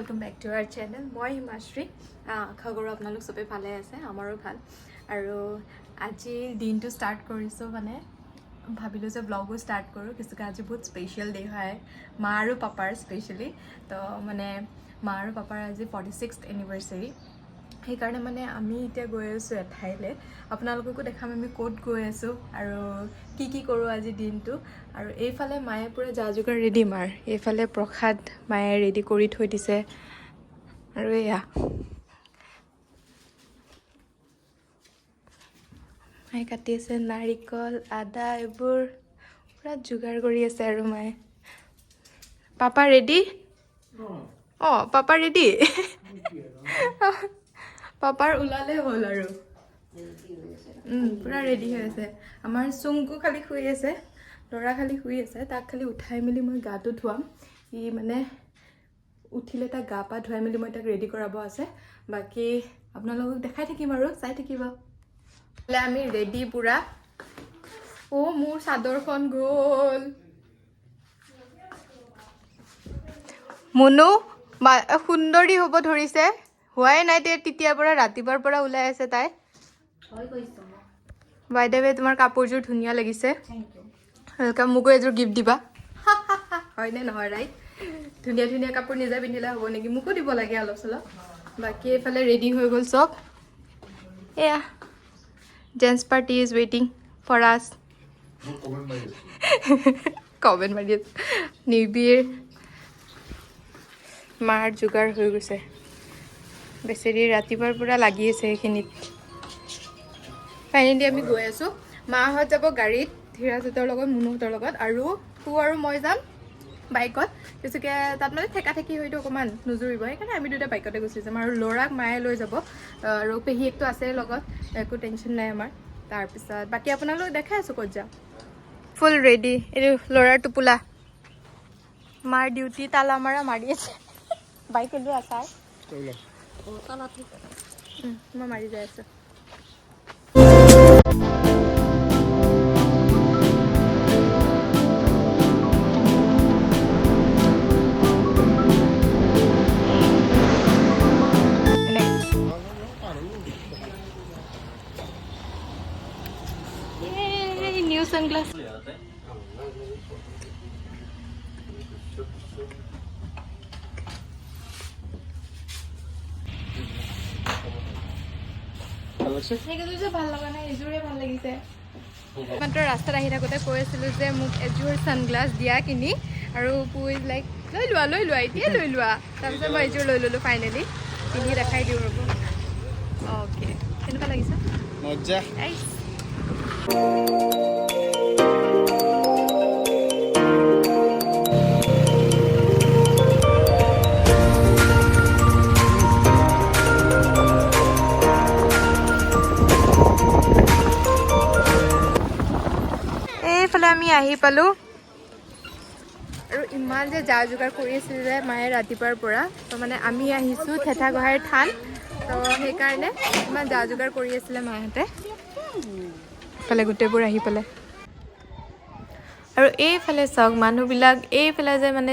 Welcome back to our channel मैं हिमाश्री आशा करूँ आपलोग सबे भाले आछे आमारो भाल आरो আজি दिन तो स्टार्ट करिसो माने भाबिलो जे ब्लॉगो स्टार्ट करूँ किसुका आज बहुत स्पेशल डे है माँ और पापार स्पेशली तो माने माँ और पापार आज 46th एनिवर्सरी সেইকাৰণে মানে আমি এতিয়া গৈ আছো এঠাইলে আপোনালোককো দেখাম আমি কোড গৈ আছো আৰু কি কৰো আজি দিনটো আৰু এইফালে মায়ে পুৰা জাজুগাৰ ৰেডি মাৰ এইফালে প্ৰসাদ মায়ে ৰেডি কৰি থৈ দিছে আৰু এয়া মায়ে কাটি আছে নাৰিকল আদা এইবোৰ পুৰা যোগাৰ কৰি আছে আৰু মায়ে পাপা ৰেডি পাপা ৰেডি पापार उलाले हल और पूरा रेडी आमार चुंकु खाली शुई आछे लरा खाली शुई आछे ताक खाली उठाई मिली मैं गाटो धुआम इ माने उठिले ताक गा पा धुआई मिली मैं ताक रेडी कराब आछे बाकी आपनालोक देखाई থাকিম আৰু চাই থাকিব ले आमी रेडी पूरा ओ मोर चादरखन गल मुनु सुंदरी हब धरिसे हुआई ना तेतियार পৰা ৰাতিপুৱাৰ পৰা ওলাই আছে তাই বাই দ্য ৱে তোমাৰ কাপোৰযোৰ ধুনিয়া লাগিছে ওয়েলকাম মুকো এযোৰ গিফট দিবা হয় নে নহয় ৰাইট ধুনিয়া ধুনিয়া কাপোৰ নিজে পিন্ধিলে হ'ব নেকি মুকো দিব লাগে অলপ চলপ বাকি এফালে ৰেডি হৈ গল সব এয়া gents party is waiting for us comment মাৰি নিবিৰ মাৰ যোগাৰ হৈ গৈছে बेसेरी रातिपुৱাৰ পৰা লাগি আছে এখিনিত ফাইনালি আমি গৈ আছো মাহত যাব গাড়ীত ধীৰাজতৰ লগত মুনুহতৰ লগত আৰু তু আৰু মই যাম বাইকত কিছুকে তাত মানে ঠেকা ঠেকি হয়তো অকমান নুজুৰিব সেইকাৰণে আমি দুটা বাইকতে গুচি যাম আৰু লৰাক মায়ে লৈ যাব আৰু পেহিয়েকটো আছে লগত একো টেনচন নাই আমাৰ তাৰ পিছত বাকি আপোনালোক দেখাই আছো ক'ত যাম ফুল ৰেডি এই লৰাৰ টুপুলা মাৰ ডিউটি তালা মাৰা মাৰি আছে বাইক লৈ আছা मैं मारी जाए न्यू सनग्लास मात्र रास्ता थाकोते कैसे मोक एजोर सानग्लास दिया किनी और पुज लाइक लै लुआ इतना लै लुआ तक मैं एजोर लै ललो फाइनेली पिंधि देखा दी रब ओके केनेकुवा लागिছে मजा আমি আহি পালো আৰু ইমান যে যা যোগাৰ কৰি আছিল যে মায়ে ৰাতিপুৱাৰ পৰা তো মানে আমি আহিছো থেথা গহাইৰ থান তো সেই কাৰণে ইমান যা যোগাৰ কৰি আছিল মাহঁতে ফালে গুটেবোৰ আহি পালে আৰু এইফালে চাওক মানুহবিলাক এইফালে যে মানে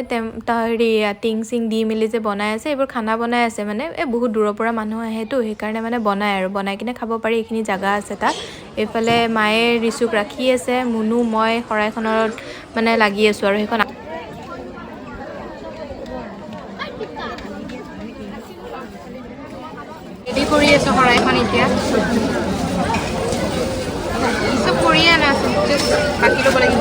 হেৰি টিং চিং দি মিলি যে বনাই আছে এইবোৰ খানা বনাই আছে মানে বহুত দূৰৰ পৰা মানুহ আহেতো সেইকাৰণে মানে বনাই আৰু বনাই কিনে খাব পাৰি এইখিনি জাগা আছে তাত এইফালে মায়ে ৰিচুক ৰাখি আছে মুনু মই শৰাইখনত মানে লাগি আছো আৰু সেইখন ৰেডি কৰি আছো শৰাইখন এতিয়া सब कोरिया ना जस्ट बाकी लोग बोलेंगे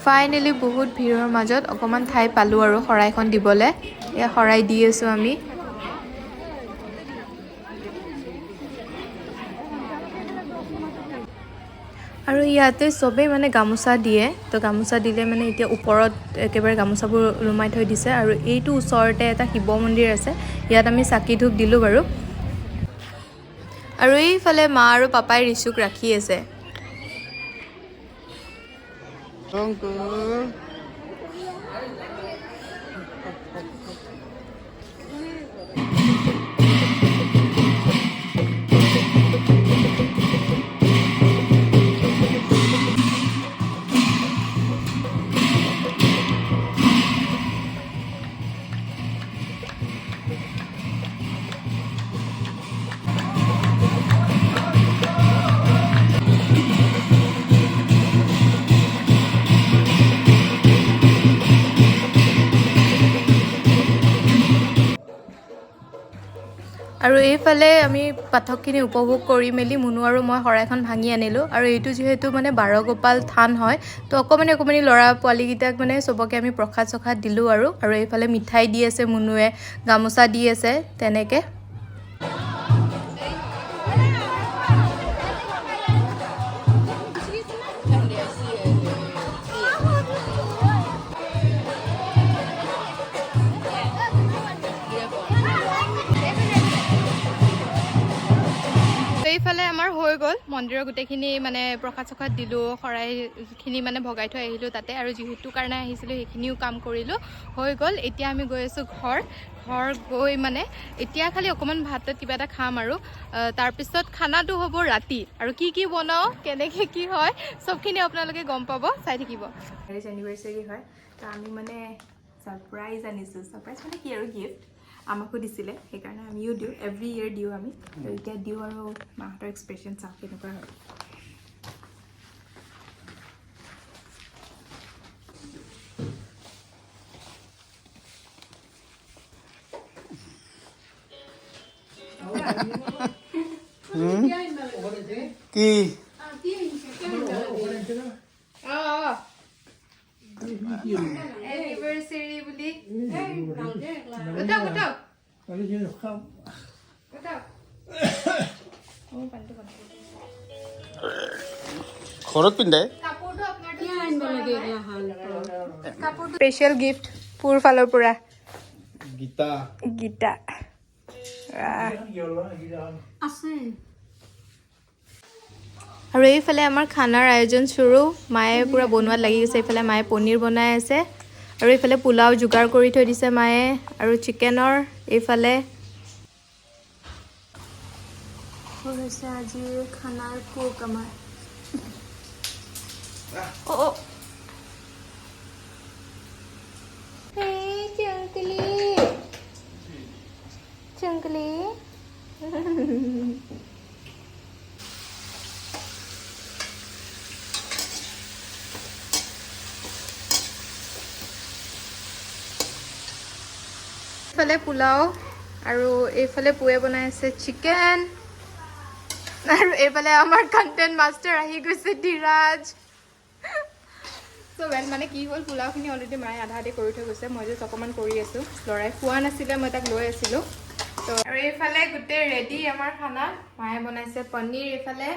फाइनेली बहुत भीड़र मजत अकमान ठाई पालो और शराइखन दिबले या शराइ दी आছো আমি আৰু ইয়াতে সবে মানে গামোচা দিয়ে তো গামোচা দিলে মানে এতিয়া ওপৰত একেবাৰে গামোচাবোৰ লুমাই থৈ দিছে আৰু এইটো ওচৰতে এটা শিৱ মন্দিৰ আছে ইয়াত আমি চাকি ধূপ দিলো বাৰু আৰু এইফালে মা আৰু পাপাই ৰিচুক ৰাখি আছে। আৰু এইফালে আমি পাঠকখিনি উপভোগ কৰি মেলি মুনু আৰু মই শৰাইখন ভাঙি আনিলোঁ। আৰু এইটো যিহেতু মানে বাৰগোপাল থান হয়, তো অকণমানি ল'ৰা পোৱালীকেইটাক মানে চবকে আমি প্ৰসাদ চসাদ দিলোঁ। আৰু এইফালে মিঠাই দি আছে, মুনুৱে গামোচা দি আছে তেনেকৈ। এইফালে আমাৰ হৈ গ'ল মন্দিৰৰ গোটেইখিনি মানে প্ৰসাদ চসাদ দিলোঁ, শৰাইখিনি মানে ভগাই থৈ আহিলোঁ তাতে। আৰু যিহেতু কাৰণে আহিছিলোঁ সেইখিনিও কাম কৰিলোঁ, হৈ গ'ল। এতিয়া আমি গৈ আছোঁ ঘৰ গৈ মানে এতিয়া খালি অকণমান ভাতত কিবা এটা খাম। আৰু তাৰপিছত খানাটো হ'ব ৰাতি। আৰু কি বনাওঁ, কেনেকৈ কি হয় চবখিনি আপোনালোকে গম পাব, চাই থাকিব। মেৰেজ এনিভাৰ্চাৰী হয়, তো আমি মানে ছাৰপ্ৰাইজ আনিছোঁ। ছাৰপ্ৰাইজ মানে কি আৰু গিফ্ট আমাকো দিছিলে, সেইকাৰণে আমিও দিওঁ, এভৰি ইয়েৰ দিওঁ আমি। এতিয়া দিওঁ আৰু মাহঁতৰ এক্সপ্ৰেশ্যন চাওঁ কেনেকুৱা হয়। কি এনিভাৰ্চাৰী বুলি ঘৰত পিন্ধে স্পেচিয়েল গিফ্ট পুৰ ফালৰ পৰা গীতা আৰু এইফালে আমাৰ খানাৰ আয়োজন চুৰু। মায়ে পূৰা বনোৱাত লাগি গৈছে। এইফালে মায়ে পনীৰ বনাই আছে, আৰু এইফালে পোলাও যোগাৰ কৰি থৈ দিছে মায়ে, আৰু চিকেনৰ এইফালে হৈছে আজিৰ খানাৰ কুক আমাৰ। চুংকলি এইফালে পোলাও, আৰু এইফালে পুৱে বনাই আছে চিকেন, আৰু এইফালে আমাৰ কণ্টেণ্ট মাষ্টাৰ আহি গৈছে ধীৰাজ। চ' মানে কি হ'ল, পোলাওখিনি অলৰেডি মায়ে আধা আধি কৰি থৈ গৈছে, মই জাষ্ট অকণমান কৰি আছোঁ। ল'ৰাই খোৱা নাছিলে, মই তাক লৈ আছিলোঁ। ত' আৰু এইফালে গোটেই ৰেডি আমাৰ খানা। মায়ে বনাইছে পনীৰ, এইফালে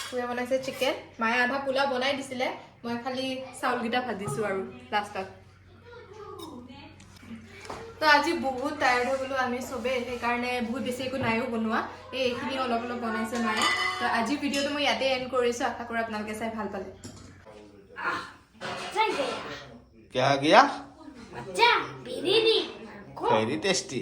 পুৱে বনাইছে চিকেন। মায়ে আধা পোলাও বনাই দিছিলে, মই খালি চাউলকেইটা ভাজিছোঁ আৰু লাষ্টত। তো আজি বহুত টায়াৰ্ড হৈ গ'লোঁ আমি চবেই, সেইকাৰণে বহুত বেছি একো নাইও বনোৱা, এইখিনি অলপ বনাইছে মায়ে। তো আজি ভিডিঅ'টো মই ইয়াতে এণ্ড কৰিছোঁ। আশা কৰোঁ আপোনালোকে চাই ভাল পালে। क्या गया अच्छा, बिरयानी वेरी टेस्टी